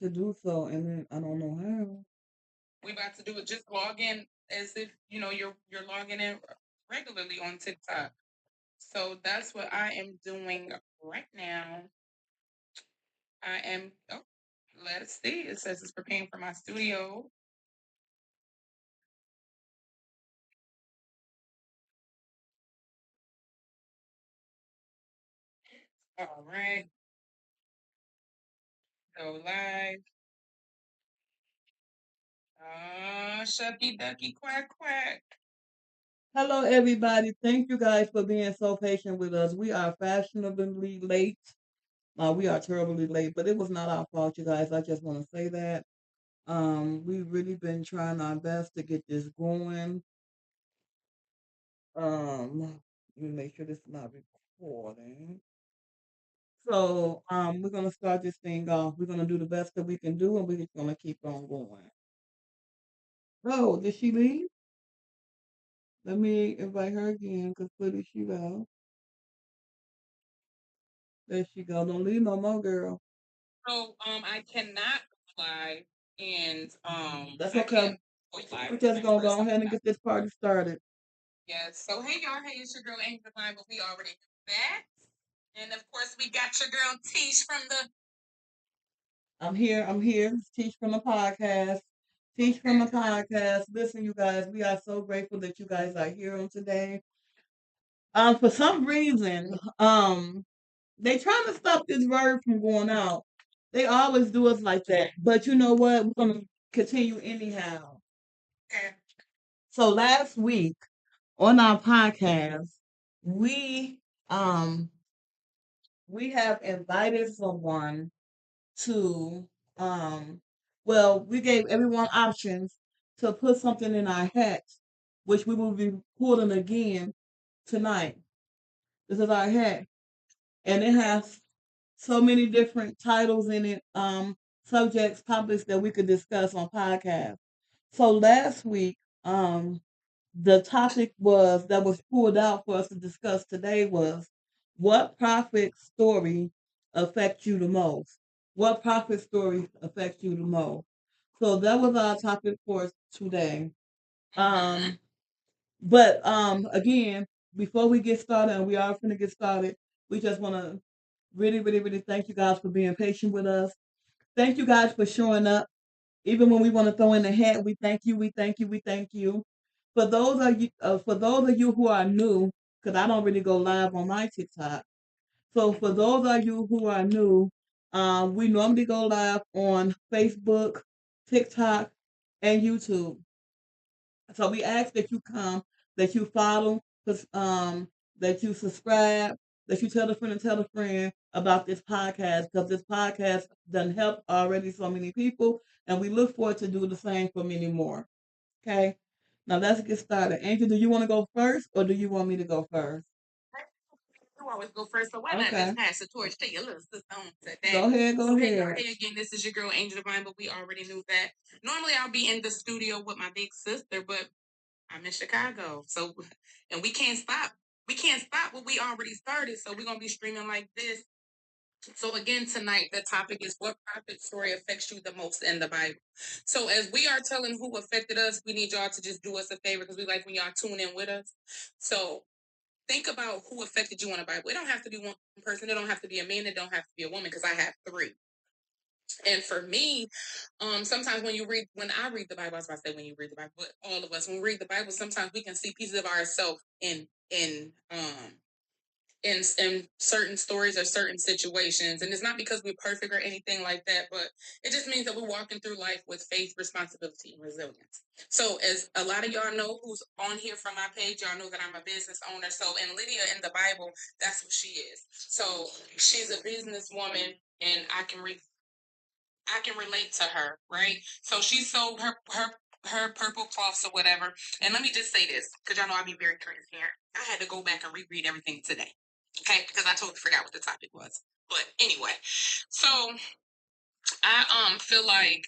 to do so, and then I don't know how. We about to do it. Just log in as if you're logging in regularly on TikTok. So that's what I am doing right now. I am. Oh, let's see. It says it's preparing for my studio. All right. Go live. Shucky ducky quack quack. Hello, everybody. Thank you guys for being so patient with us. We are fashionably late. We are terribly late, but it was not our fault, you guys. I just want to say that. We've really been trying our best to get this going. Let me make sure this is not recording. So, we're gonna start this thing off. We're gonna do the best that we can do, and we're just gonna keep on going. Oh, did she leave? Let me invite her again, cause clearly she left. There she go. Don't leave no more, girl. So I cannot fly and That's I okay. can't go live We're with just my gonna first go ahead and time. get this party started. Yes. So hey y'all, hey, it's your girl Angel Divine, but we already knew that. And of course we got your girl Tish from the I'm here. I'm here. Teach from the podcast. Teach from the podcast. Listen, you guys, we are so grateful that you guys are here on today. For some reason, they trying to stop this word from going out. They always do us like that. But you know what? We're gonna continue anyhow. okay. So last week on our podcast, we um we have invited someone to we gave everyone options to put something in our hats, which we will be pulling again tonight. This is our hat, and it has so many different titles in it, subjects, topics that we could discuss on podcast. So last week, the topic was that was pulled out for us to discuss today was what prophet story affects you the most? What prophet story affects you the most? So that was our topic for today. Um, but again, before we get started, and we are going to get started, we just want to really, really, really thank you guys for being patient with us. Thank you guys for showing up. Even when we want to throw in the hat, we thank you, we thank you, we thank you. For those of you who are new, because I don't really go live on my TikTok. So for those of you who are new, we normally go live on Facebook, TikTok, and YouTube. So we ask that you come, that you follow, that you subscribe, that you tell a friend and tell a friend about this podcast because this podcast done helped already so many people, and we look forward to do the same for many more. Okay. Now let's get started. Angel, do you want to go first, or do you want me to go first? You always go first, so why not Okay. just pass the torch to your little sister on Go today? ahead. Go So hey y'all, ahead. hey again, this is your girl Angel Divine, but we already knew that. Normally I'll be in the studio with my big sister, but I'm in Chicago. So and we can't stop. We can't stop what we already started. So we're gonna be streaming like this. So again, tonight the topic is what prophet story affects you the most in the Bible. So as we are telling who affected us, we need y'all to just do us a favor because we like when y'all tune in with us. So think about who affected you in the Bible. It don't have to be one person. It don't have to be a man. It don't have to be a woman because I have three. And for me, sometimes when I read the Bible, I was about to say when you read the Bible, but all of us, when we read the Bible, sometimes we can see pieces of ourselves in certain stories or certain situations. And it's not because we're perfect or anything like that, but it just means that we're walking through life with faith, responsibility, and resilience. So as a lot of y'all know who's on here from my page, y'all know that I'm a business owner. So in Lydia in the Bible, that's what she is. So she's a businesswoman, and I can relate to her, right? So she sold her purple cloths or whatever. And let me just say this, because y'all know I'll be very transparent. I had to go back and reread everything today. Okay, because I totally forgot what the topic was. But anyway, so I feel like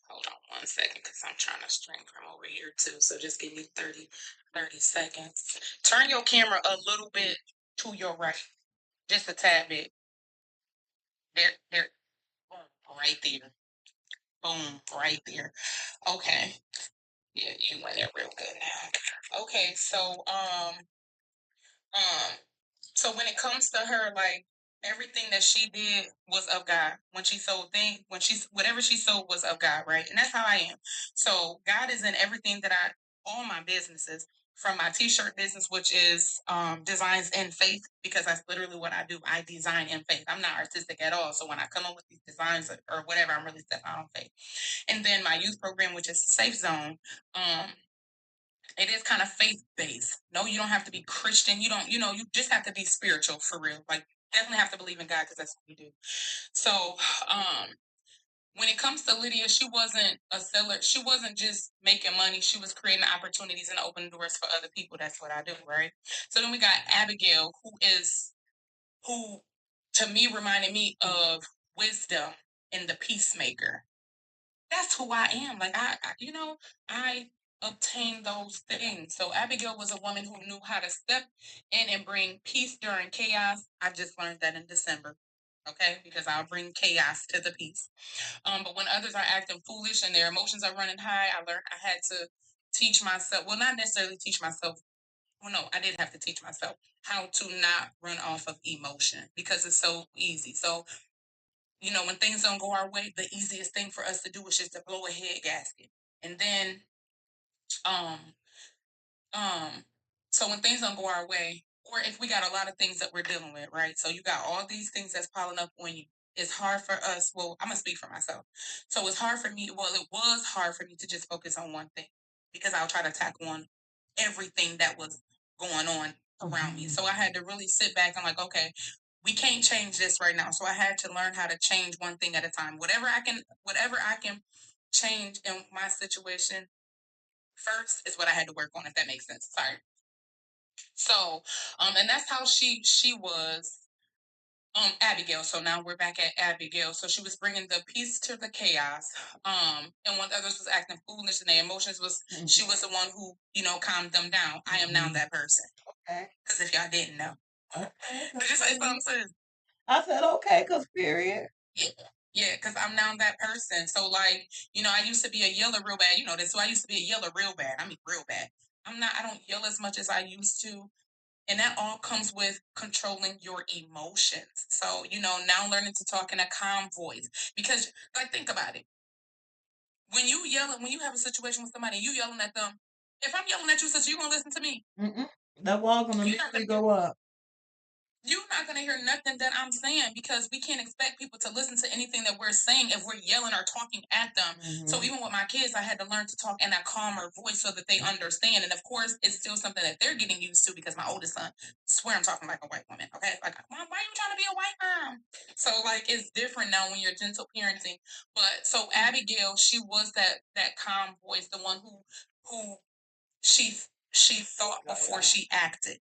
hold on one second because I'm trying to stream from over here too. So just give me 30 seconds. Turn your camera a little bit to your right. Just a tad bit. There, right there. Boom, right there. Okay. Yeah, you went there real good now. Okay, um, so when it comes to her, like everything that she did was of God. When she sold things, when she whatever she sold was of God, right? And that's how I am. So God is in everything that all my businesses, from my t-shirt business, which is designs in faith, because that's literally what I do. I design in faith. I'm not artistic at all. So when I come up with these designs or whatever, I'm really stepping out on faith. And then my youth program, which is Safe Zone, um, it is kind of faith based. No, you don't have to be Christian. You don't, you just have to be spiritual for real. Like, definitely have to believe in God because that's what we do. So, when it comes to Lydia, she wasn't a seller. She wasn't just making money. She was creating opportunities and opening doors for other people. That's what I do, right? So then we got Abigail, who to me reminded me of wisdom and the peacemaker. That's who I am. Like I obtained those things. So Abigail was a woman who knew how to step in and bring peace during chaos. I just learned that in December. Okay, because I'll bring chaos to the peace. But when others are acting foolish and their emotions are running high, I learned I had to teach myself. Well, not necessarily teach myself. Well, no, I did have to teach myself how to not run off of emotion because it's so easy. So when things don't go our way, the easiest thing for us to do is just to blow a head gasket. And then, um, um, so when things don't go our way, or if we got a lot of things that we're dealing with, right? So you got all these things that's piling up on you. It's hard for us. Well, I'm gonna speak for myself. So it's hard for me. Well, it was hard for me to just focus on one thing because I'll try to tackle on everything that was going on around me. So I had to really sit back and like, okay, we can't change this right now. So I had to learn how to change one thing at a time. Whatever I can change in my situation first is what I had to work on, if that makes sense. Sorry. So, and that's how she was, Abigail. So now we're back at Abigail. So she was bringing the peace to the chaos. And when others was acting foolish and their emotions was, she was the one who calmed them down. I am now that person. Okay. Because if y'all didn't know, Okay. did you say something, sis? I said okay, cause period. Yeah. Yeah, because I'm now that person. So, like, I used to be a yeller real bad. You know this. So I used to be a yeller real bad. I mean, real bad. I don't yell as much as I used to. And that all comes with controlling your emotions. So, now learning to talk in a calm voice. Because, like, think about it. When you have a situation with somebody and you yelling at them, if I'm yelling at you, sister, you going to listen to me. Mm-mm. That wall gonna You're not immediately going to go up. you're not going to hear nothing that I'm saying because we can't expect people to listen to anything that we're saying if we're yelling or talking at them. So even with my kids, I had to learn to talk in a calmer voice so that they understand. And of course, it's still something that they're getting used to because my oldest son, swear I'm talking like a white woman. Okay, like, Mom, why are you trying to be a white mom? So like it's different now when you're gentle parenting. But so Abigail, she was that calm voice, the one who she she thought before she acted.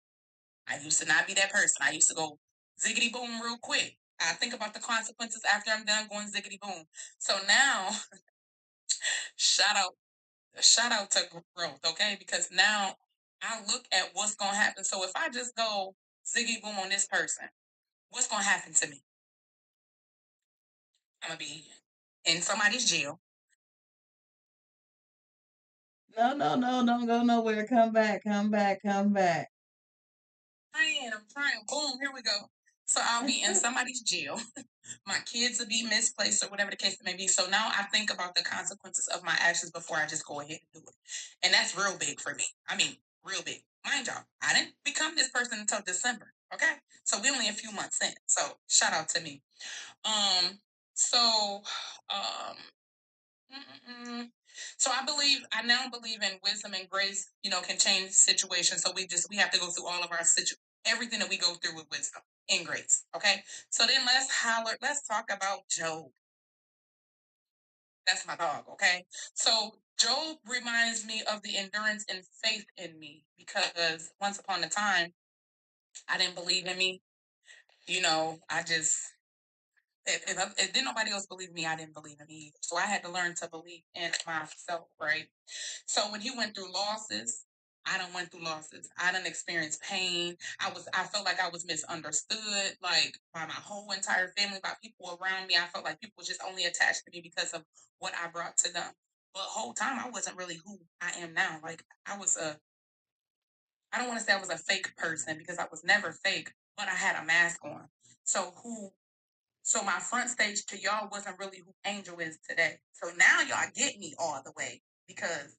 I used to not be that person. I used to go ziggity boom real quick. I think about the consequences after I'm done going ziggity boom. So now, shout out, shout out to growth, okay? Because now I look at what's gonna happen. So if I just go ziggity boom on this person, what's gonna happen to me? I'm gonna be in somebody's jail. No, no, no, don't go nowhere. Come back, come back, come back. I'm trying. Boom, here we go. So I'll be in somebody's jail. My kids will be misplaced or whatever the case may be. So now I think about the consequences of my actions before I just go ahead and do it. And that's real big for me. I mean, real big. Mind y'all, I didn't become this person until December. Okay. So we only a few months in. So shout out to me. Um, so um mm-mm. So I now believe in wisdom and grace, can change situations. So we have to go through all of our everything that we go through with wisdom and grace. Okay. So then let's talk about Job. That's my dog. Okay. So Job reminds me of the endurance and faith in me because once upon a time I didn't believe in me. I just if didn't nobody else believe me, I didn't believe in me either. So I had to learn to believe in myself, right? So when he went through losses, I done went through losses. I done experienced pain. I felt like I was misunderstood, like by my whole entire family, by people around me. I felt like people just only attached to me because of what I brought to them. But whole time I wasn't really who I am now. Like I don't want to say I was a fake person because I was never fake, but I had a mask on. So who so my front stage to y'all wasn't really who Angel is today. So now y'all get me all the way because,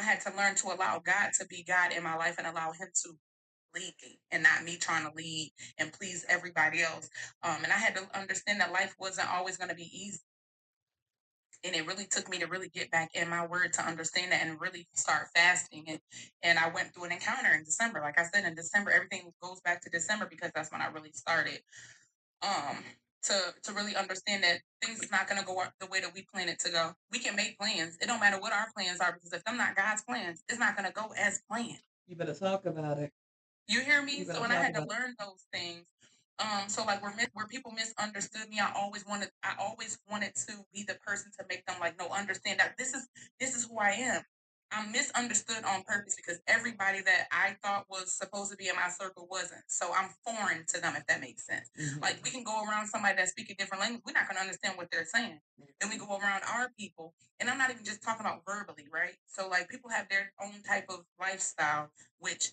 I had to learn to allow God to be God in my life and allow him to lead me and not me trying to lead and please everybody else. And I had to understand that life wasn't always going to be easy. And it really took me to really get back in my word to understand that and really start fasting. And I went through an encounter in December. Like I said, in December, everything goes back to December because that's when I really started um to really understand that things is not going to go the way that we plan it to go. We can make plans. It don't matter what our plans are because if them not God's plans, it's not going to go as planned. You better talk about it. You hear You me? better So when I talk had to about it. learn those things, so like where people misunderstood me, I always wanted to be the person to make them like no understand that this is who I am. I'm misunderstood on purpose because everybody that I thought was supposed to be in my circle wasn't. So I'm foreign to them, if that makes sense. Like we can go around somebody that speaks a different language, we're not gonna understand what they're saying. Then we go around our people, and I'm not even just talking about verbally, right? So like people have their own type of lifestyle, which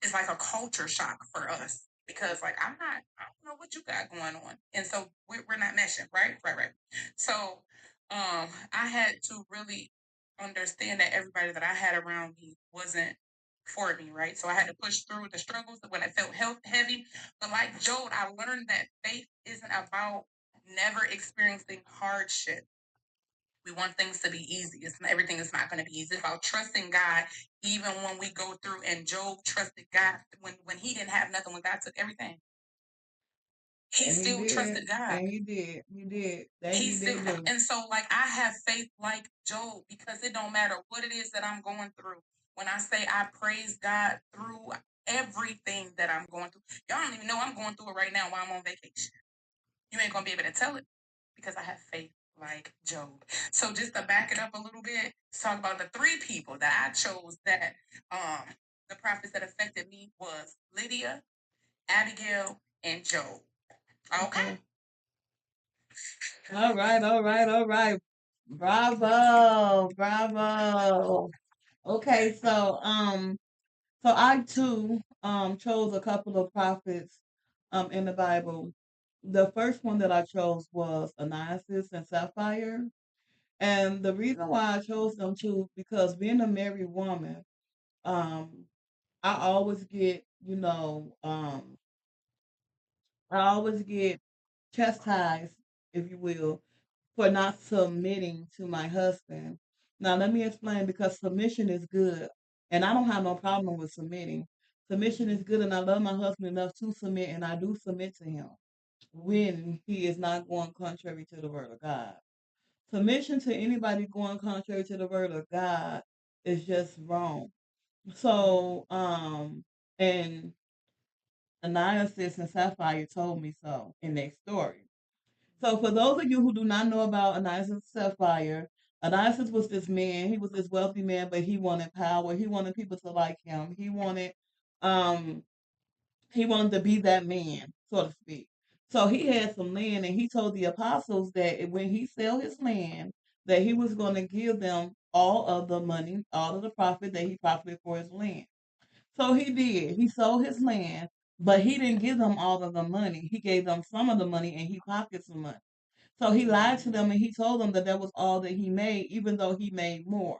is like a culture shock for us because like I don't know what you got going on, and so we're not meshing, right. So I had to really understand that everybody that I had around me wasn't for me, right? So I had to push through the struggles when I felt heavy. But like Joel, I learned that faith isn't about never experiencing hardship. We want things to be easy. Everything is not going to be easy. It's about trusting God, even when we go through. And Job trusted God when he didn't have nothing. When God took everything, he And he still did. trusted God. And he did. He did. That He he still, did do. and so like I have faith like Job because it don't matter what it is that I'm going through. When I say I praise God through everything that I'm going through, y'all don't even know I'm going through it right now while I'm on vacation. You ain't gonna be able to tell it because I have faith like Job. So just to back it up a little bit, let's talk about the three people that I chose that the prophets that affected me was Lydia, Abigail, and Job. Okay. All right, all right, all right. Bravo, bravo. Okay, so I too chose a couple of prophets in the Bible. The first one that I chose was Ananias and Sapphire. And the reason why I chose them too, because being a married woman, um, I always get, I always get chastised, if you will, for not submitting to my husband. Now, let me explain because submission is good, and I don't have no problem with submitting. Submission is good, and I love my husband enough to submit, and I do submit to him when he is not going contrary to the word of God. Submission to anybody going contrary to the word of God is just wrong. So, and Ananias and Sapphire told me so in their story. So for those of you who do not know about Ananias and Sapphire, Ananias was this man. He was this wealthy man, but he wanted power. He wanted people to like him. Um, he wanted to be that man, so to speak. So he had some land, and he told the apostles that when he sell his land, that he was going to give them all of the money, all of the profit that he profited for his land. So he did. He sold his land, but he didn't give them all of the money. He gave them some of the money, and he pocketed some money. So he lied to them, and he told them that that was all that he made, even though he made more.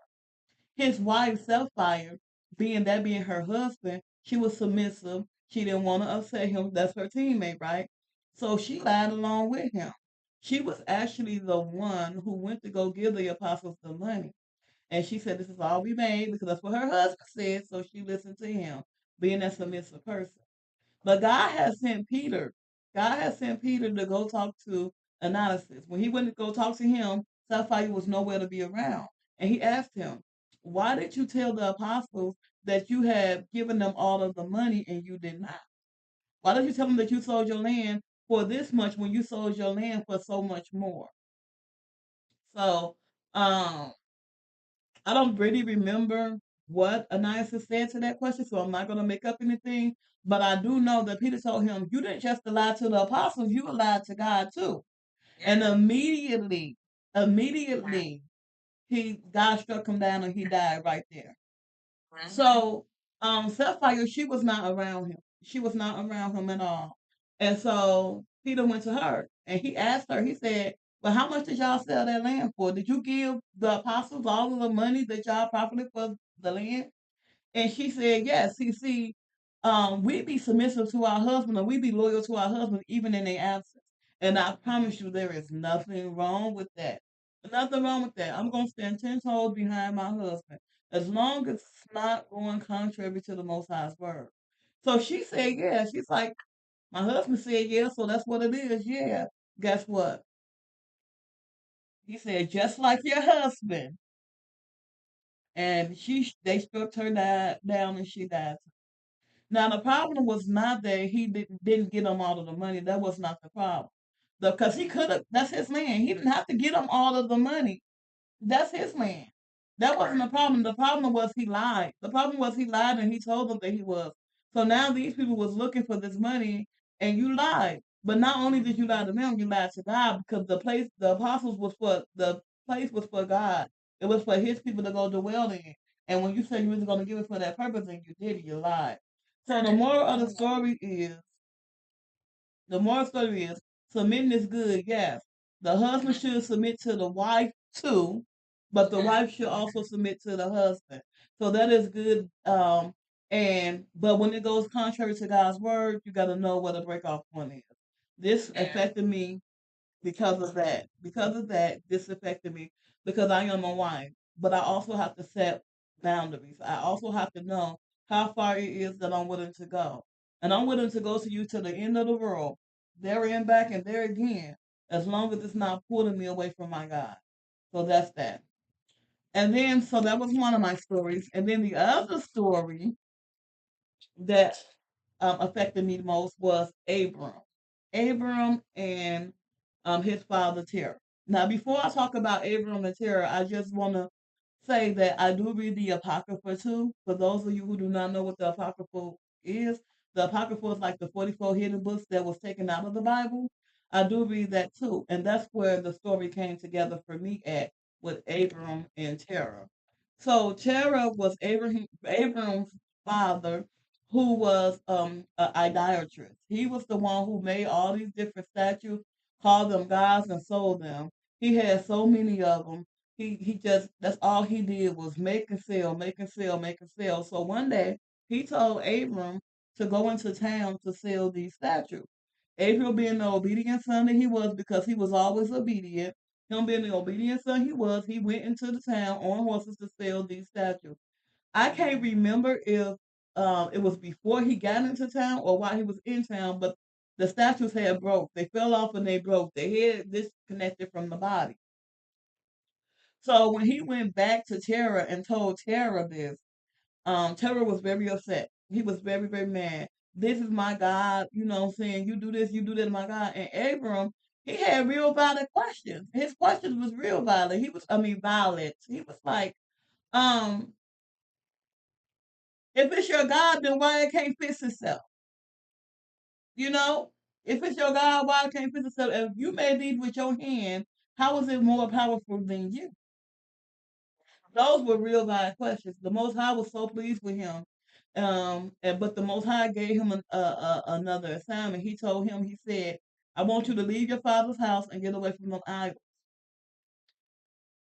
His wife, Sapphire, being her husband, she was submissive. She didn't want to upset him. That's her teammate, right? So she lied along with him. She was actually the one who went to go give the apostles the money. And she said, "This is all we made," because that's what her husband said. So she listened to him, being a submissive person. But God has sent Peter. God has sent Peter to go talk to Ananias. When he went to go talk to him, Sapphire was nowhere to be around. And he asked him, "Why did you tell the apostles that you had given them all of the money and you did not? Why did you tell them that you sold your land for this much when you sold your land for so much more?" So, um, I don't really remember what Ananias said to that question, so I'm not going to make up anything. But I do know that Peter told him, "You didn't just lie to the apostles; you lied to God too." And immediately, he God struck him down and he died right there. So, Sapphire, she was not around him. She was not around him at all. And so Peter went to her and he asked her, he said, "Well, how much did y'all sell that land for? Did you give the apostles all of the money that y'all profited for the land?" And she said, "Yes." We be submissive to our husband and we be loyal to our husband even in their absence. And I promise you, there is nothing wrong with that. Nothing wrong with that. I'm going to stand 10 toes behind my husband as long as it's not going contrary to the Most High's word. So she said, "Yeah." She's like, "My husband said, yeah, so that's what it is. Yeah." Guess what? He said, "Just like your husband." And they struck her down and she died. Now the problem was not that he didn't get them all of the money. That was not the problem. Because he could have. That's his land. He didn't have to get them all of the money. That's his land. That wasn't the problem. The problem was he lied. The problem was he lied and he told them that he was. So now these people was looking for this money and you lied. But not only did you lie to them, you lied to God because the apostles was for the place was for God. It was for His people to go dwell in. And when you said you was going to give it for that purpose and you did, you lied. So the moral story is submitting is good, yes. The husband should submit to the wife too, but the wife should also submit to the husband. So that is good. But when it goes contrary to God's word, you got to know what a breakoff point is. This affected me because of that. Because of that, this affected me because I am a wife. But I also have to set boundaries. I also have to know how far it is that I'm willing to go. And I'm willing to go to you to the end of the world, there and back and there again, as long as it's not pulling me away from my God. So that's that. And then, so that was one of my stories. And then the other story that affected me the most was Abram. Abram and his father Terah. Now, before I talk about Abram and Terah, I just want to say that I do read the Apocrypha too. For those of you who do not know what the Apocrypha is, the Apocrypha is like the 44 hidden books that was taken out of the Bible. I do read that too. And that's where the story came together for me at with Abram and Terah. So Terah was Abram's father who was an idolatrous. He was the one who made all these different statues, called them gods, and sold them. He had so many of them. He just that's all he did was make and sell, make and sell, make and sell. So one day he told Abram to go into town to sell these statues. Abram being the obedient son that he was, because he was always obedient, him being the obedient son he was, he went into the town on horses to sell these statues. I can't remember if it was before he got into town or while he was in town, but the statues had broke. They fell off and they broke. They had disconnected from the body. So when he went back to Terah and told Terah this, Terah was very upset. He was very, very mad. This is my God, you know what I'm saying? You do this, you do that, my God. And Abram, he had real valid questions. His questions was real valid. Violent. He was like, um, if it's your God, then why it can't fix itself? You know? If it's your God, why it can't fix itself? If you made these with your hand, how is it more powerful than you? Those were real valid questions. The Most High was so pleased with him. But the Most High gave him another assignment. He told him, he said, "I want you to leave your father's house and get away from them idols."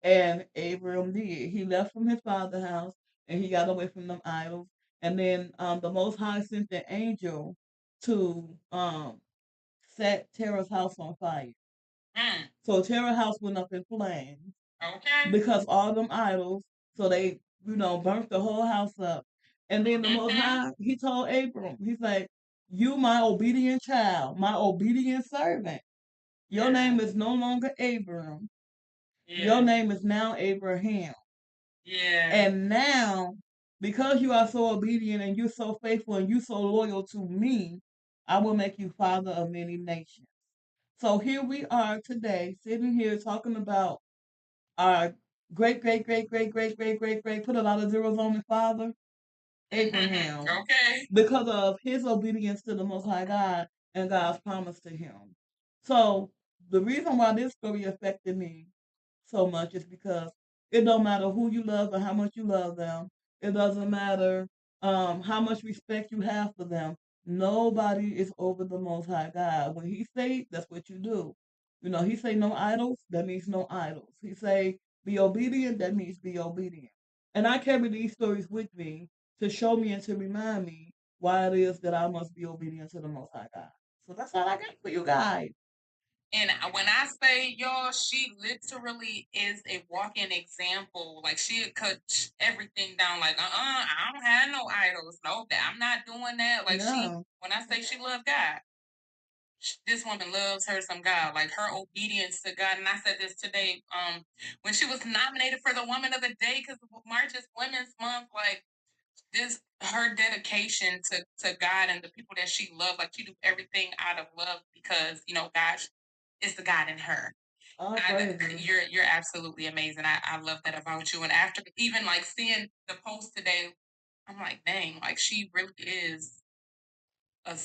And Abram did. He left from his father's house and he got away from them idols. And then the Most High sent the angel to set Terah's house on fire. So Terah's house went up in flames. Okay. Because all them idols, so they, burnt the whole house up. And then the Most High, he told Abram, he's like, "You, my obedient child, my obedient servant. Your name is no longer Abram. Your name is now Abraham. Yeah. And now, because you are so obedient and you're so faithful and you're so loyal to me, I will make you father of many nations." So here we are today, sitting here talking about our great, great, great, great, great, great, great, great, put a lot of zeros on the father, Abraham, Okay. because of his obedience to the Most High God and God's promise to him. So the reason why this story affected me so much is because it don't matter who you love or how much you love them. It doesn't matter how much respect you have for them. Nobody is over the Most High God. When He say, that's what you do. You know, He say no idols. That means no idols. He say be obedient. That means be obedient. And I carry these stories with me to show me and to remind me why it is that I must be obedient to the Most High God. So that's all I got for you guys. And when I say y'all, she literally is a walking example. Like she'd cut everything down. Like, I don't have no idols. No, I'm not doing that. Like No. when I say she loved God, this woman loves her some God. Like her obedience to God. And I said this today. When she was nominated for the Woman of the Day, because March is Women's Month. Like this, her dedication to God and the people that she loved. Like she do everything out of love because God is the God in her. You're absolutely amazing. I love that about you. And after even like seeing the post today, I'm like, dang, like she really is a.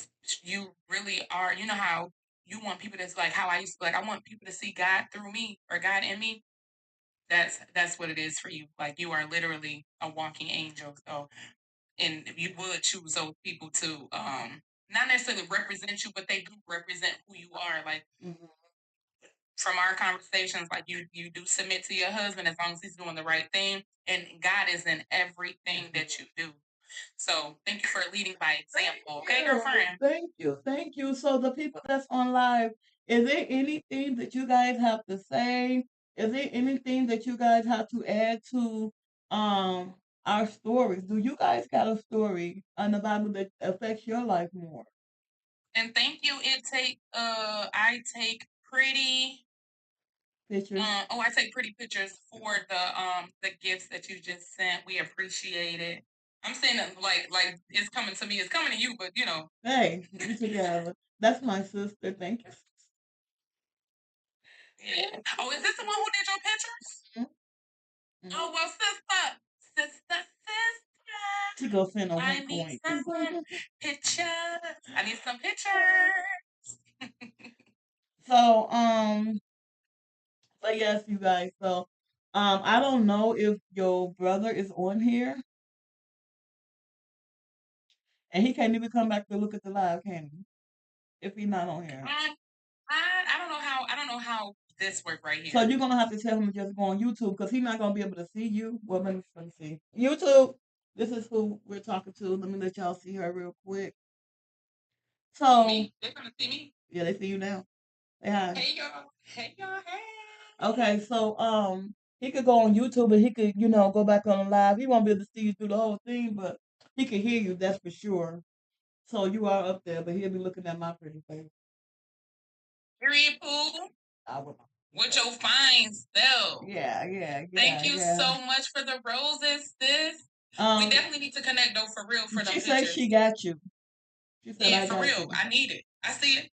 You really are. You know how you want people to like how I used to like. I want people to see God through me or God in me. That's what it is for you. Like you are literally a walking angel. So, and you would choose those people to not necessarily represent you, but they do represent who you are. Like from our conversations, like you do submit to your husband as long as he's doing the right thing, and God is in everything that you do. So thank you for leading by example. Okay, girlfriend. Thank you. So the people that's on live, is there anything that you guys have to say? Is there anything that you guys have to add to um our stories? Do you guys got a story on the Bible that affects your life more? And thank you. I take pretty Pictures. I take pretty pictures for the gifts that you just sent. We appreciate it. I'm saying that like it's coming to me, it's coming to you, but Hey, we together. That's my sister. Thank you. Yeah. Oh, is this the one who did your pictures? Mm-hmm. Oh well, sister. She go send on I one need point. some pictures. I need some pictures. So but yes, you guys. So I don't know if your brother is on here, and he can't even come back to look at the live, can he? If he's not on here. I don't know how this works right here. So you're gonna have to tell him to just go on YouTube because he's not gonna be able to see you. Well, let me see. YouTube. This is who we're talking to. Let me let y'all see her real quick. So they're gonna see me. Yeah, they see you now. Say hi. Hey y'all. Hey y'all. Hey. Okay, so he could go on YouTube and he could, go back on the live. He won't be able to see you through the whole thing, but he can hear you, that's for sure. So you are up there, but he'll be looking at my pretty face. Period, Pooh. With your fine self. Yeah. Thank you so much for the roses, sis. We definitely need to connect though for real for them She pictures. said she got you. She said yeah, I for got real. you. I need it. I see it.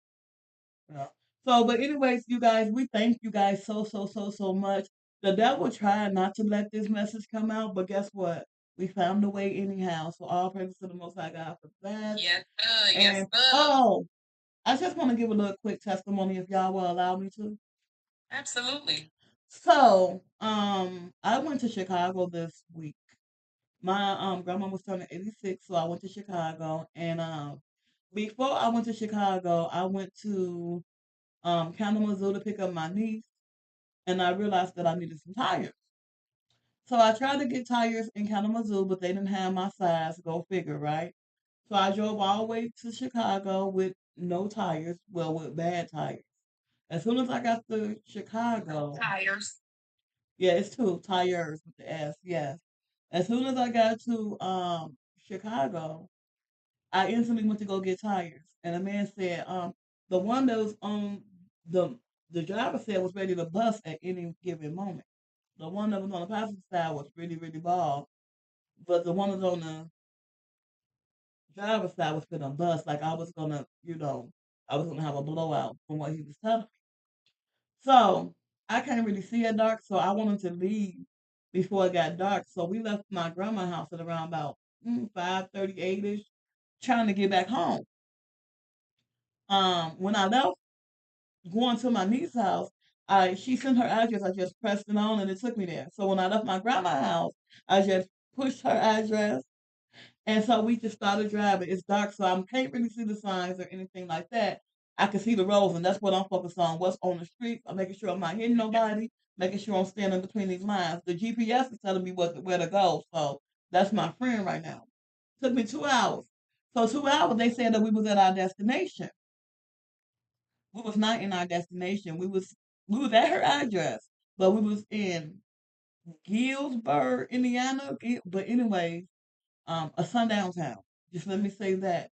Yeah. So, but anyways, you guys, we thank you guys so much. The devil tried not to let this message come out, but guess what? We found a way anyhow. So all praise to the Most High God for that. Yes, sir. And Yes, sir. oh, I just want to give a little quick testimony if y'all will allow me to. Absolutely. So, I went to Chicago this week. My grandma was turning 86, so I went to Chicago. And before I went to Chicago, I went to Kalamazoo to pick up my niece, and I realized that I needed some tires. So I tried to get tires in Kalamazoo, but they didn't have my size. Go figure, right? So I drove all the way to Chicago with no tires, well, with bad tires. As soon as I got to Chicago, Tires. yeah, it's two tires with the S, yes. As soon as I got to Chicago, I instantly went to go get tires, and the man said, the one that was on the the driver said was ready to bust at any given moment. The one that was on the passenger side was really bald, but the one that was on the driver's side was gonna bust. Like I was gonna, I was gonna have a blowout from what he was telling me. So I can't really see it dark, so I wanted to leave before it got dark. So we left my grandma's house at around about 5:38 ish, trying to get back home. When I left, going to my niece's house, she sent her address. I just pressed it on and it took me there. So when I left my grandma's house, I just pushed her address. And so we just started driving. It's dark, so I can't really see the signs or anything like that. I can see the roads, and that's what I'm focused on. What's on the street? I'm making sure I'm not hitting nobody, making sure I'm standing between these lines. The GPS is telling me where to go, so that's my friend right now. Took me 2 hours. So 2 hours, they said that we was at our destination. We was not in our destination. We was at her address, but we was in Gillsburg, Indiana. But anyways, a sundown town. Just let me say that.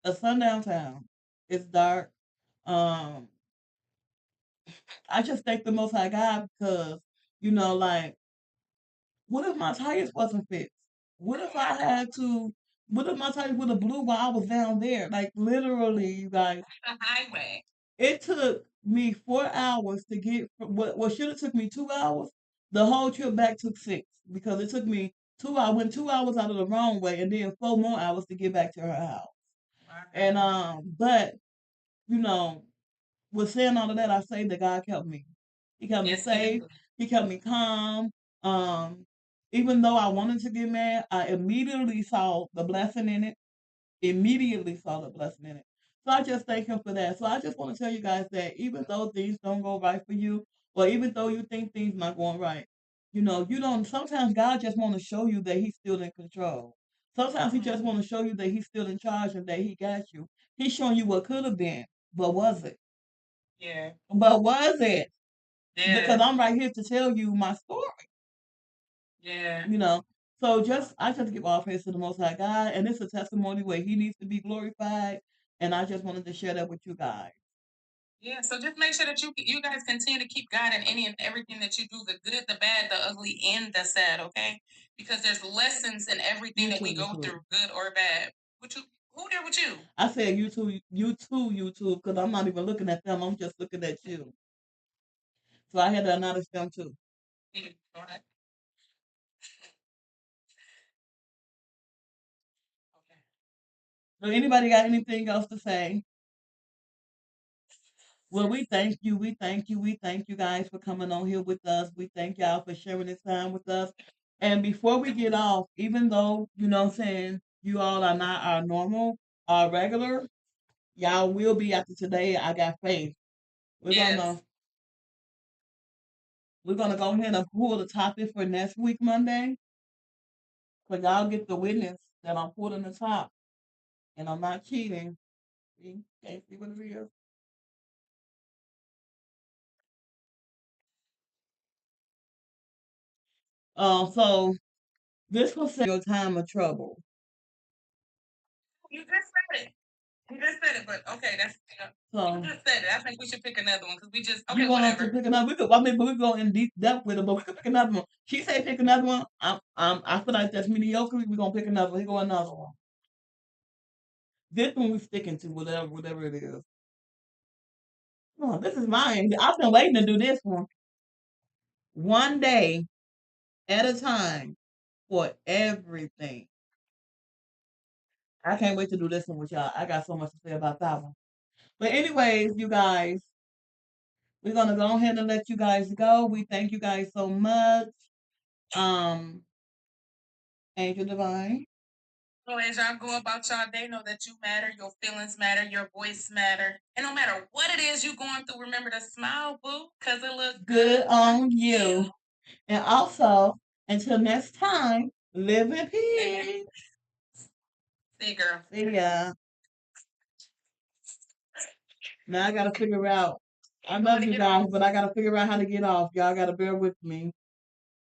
A sundown town. It's dark. Um, I just thank the Most High God because, like, what if my tires wasn't fixed? What if I had to? What if my tires would have blew while I was down there? Like literally, you guys. The highway. It took me 4 hours to get from what should have took me 2 hours. The whole trip back took six because it took me 2 hours. I went 2 hours out of the wrong way, and then 4 more hours to get back to her house. And but you know, with saying all of that, I say that God kept me. He kept me safe. He kept me calm. Um, Even though I wanted to get mad, I immediately saw the blessing in it. Immediately saw the blessing in it. So I just thank him for that. So I just want to tell you guys that even though things don't go right for you, or even though you think things not going right, you don't. Sometimes God just want to show you that He's still in control. Sometimes He just want to show you that He's still in charge and that He got you. He's showing you what could have been, but was it? Yeah. But was it? Yeah. Because I'm right here to tell you my story. Yeah. So I just give all praise to the Most High God, and it's a testimony where He needs to be glorified, and I just wanted to share that with you guys. Yeah, so just make sure that you guys continue to keep God in any and everything that you do, the good, the bad, the ugly, and the sad, okay? Because there's lessons in everything that we go through, good or bad. Who there with you? I said YouTube, because I'm not even looking at them. I'm just looking at you. So I had to acknowledge them too. All right. Okay. So anybody got anything else to say? Well, we thank you. We thank you. We thank you guys for coming on here with us. We thank y'all for sharing this time with us. And before we get off, even though, what I'm saying, you all are not our normal, our regular, y'all will be after today. I got faith. We're gonna go ahead and pull the topic for next week, Monday. So y'all get the witness that I'm pulling the top and I'm not cheating. See? Can't see what it is. So this will say your time of trouble. You just said it. You just said it, but okay, that's So you just said it. I think we should pick another one because we just you want us to whatever. pick another? We go in deep depth with it, but we could pick another one. She said pick another one. I feel like that's mediocre. We're gonna pick another one. Here go another one. This one we sticking to whatever it is. Oh, this is mine. I've been waiting to do this one. One day at a time for everything. I can't wait to do this one with y'all. I got so much to say about that one. But anyways, you guys, we're gonna go ahead and let you guys go. We thank you guys so much. Um, Angel Divine. So as y'all go about y'all day, know that you matter, your feelings matter, your voice matter. And no matter what it is you're going through, remember to smile, boo, because it looks good on you. And also, until next time, live in peace. See, girl. See ya. Now I gotta figure out. I love you guys, but I gotta figure out how to get off. Y'all gotta bear with me.